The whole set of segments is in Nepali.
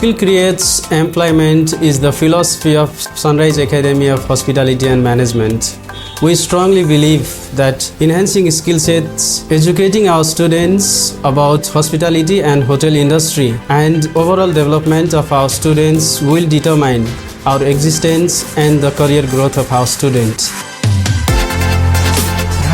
Skill creates employment is the philosophy of Sunrise Academy of Hospitality and Management. We strongly believe that enhancing skill sets, educating our students about hospitality and hotel industry, and overall development of our students will determine our existence and the career growth of our students.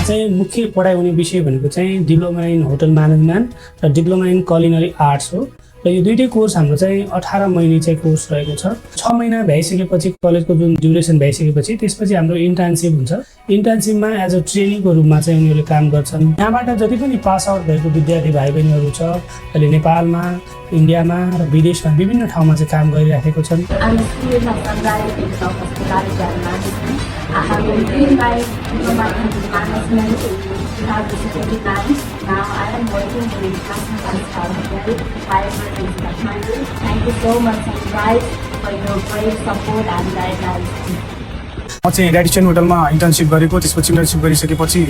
मुख्य पढाइ हुने विषय भनेको चाहिँ डिप्लोमा इन होटल म्यानेजमेन्ट र डिप्लोमा इन कुलिनरी आर्ट्स हो र यो दुईटै कोर्स हाम्रो चाहिँ 18 महिने चाहिँ कोर्स रहेको छ 6 महिना भइसकेपछि कलेजको जुन ड्युरेसन भइसकेपछि त्यसपछि हाम्रो इन्टर्नशिप हुन्छ इन्टर्नशिपमा एज अ ट्रेनिङको रूपमा चाहिँ उनीहरूले काम गर्छन् यहाँबाट जति पनि पास आउट भएको विद्यार्थी भाइ बहिनीहरू छ अहिले नेपालमा इन्डियामा र विदेशमा विभिन्न ठाउँमा चाहिँ काम गरिराखेको छन् I have been doing my diploma in management without discipline. Now I am working with customer service. Thank you so much, guys, for your great support and guidance. म चाहिँ रेडिसन होटलमा इन्टर्नशिप गरेको त्यसपछि इन्टर्नशिप गरिसकेपछि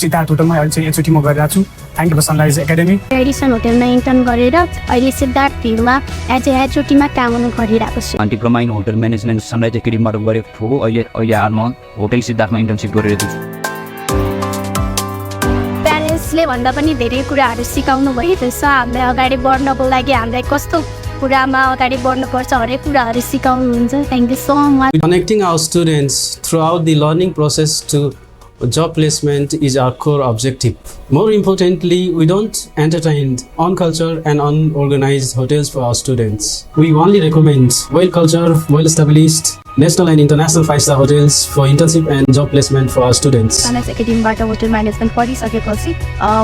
सिद्धार्थ होटलमा अहिले चाहिँ एकचोटि म गरिरहेको छु thank you sunrise academy Radisson होटलमा इन्टर्न गरेर अहिले सिद्धार्थ भिलमा एज ए एचओटीमा काम गरिरहेको छु diploma in hotel management Sunrise एकाडेमीबाट गरेको छु अहिले हालमा होटल सिद्धार्थमा इन्टर्नशिप गरिरहेको छु प्यारेन्ट्सले भन्दा पनि धेरै कुराहरू सिकाउनु भइरहेछ हामीलाई अगाडि बढ्नको लागि हामीलाई कस्तो कुरामा अगाडि बढ्नुपर्छ हरेक कुराहरू सिकाउनुहुन्छ thank you so much Connecting our students throughout the learning process to job placement is our core objective. More importantly, we don't entertain uncultured and unorganized hotels for our students. We only recommend well-cultured, well-established national and international 5-star hotels for internship and job placement for our students. Sunrise एकाडेमीबाट होटल म्यानेजमेन्ट पढिसकेपछि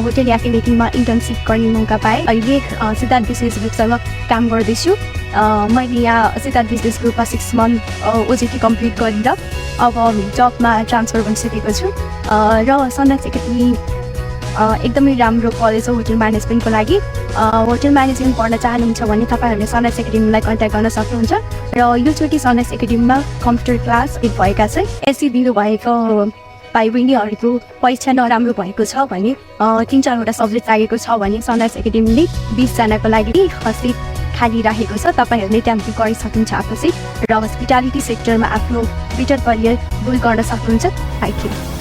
होटल एकाडेमीमा इन्टर्नशिप गर्ने मौका पाएँ अहिले सिद्धार्थ बिजनेस ग्रुपसँग काम गर्दैछु मैले यहाँ सिद्धार्थ बिजनेस ग्रुपमा 6 मन्थ ओजिटी कम्प्लिट गरेर अब जबमा ट्रान्सफर भइसकेको छु र सनराइज एकाडेमी एकदमै राम्रो कलेज हो होटल म्यानेजमेन्टको लागि होटल म्यानेजमेन्ट पढ्न चाहनुहुन्छ भने तपाईँहरूले सनराइज एकाडेमीलाई कन्ट्याक्ट गर्न सक्नुहुन्छ र योचोटि सनराइज एकाडेमीमा कम्प्युटर क्लास भएका चाहिँ एससी दिनुभएको भाइ बहिनीहरूको परीक्षा नराम्रो भएको छ भने 3-4वटा सब्जेक्ट लागेको छ भने सनराइज एकाडेमीले 20 जनाको लागि सीट खाली राखेको छ तपाईँहरूले त्यहाँ गरि सक्नुहुन्छ आफै र हस्पिटालिटी सेक्टरमा आफ्नो बेटर करियर बिल्ड गर्न सक्नुहुन्छ थ्याङ्क यू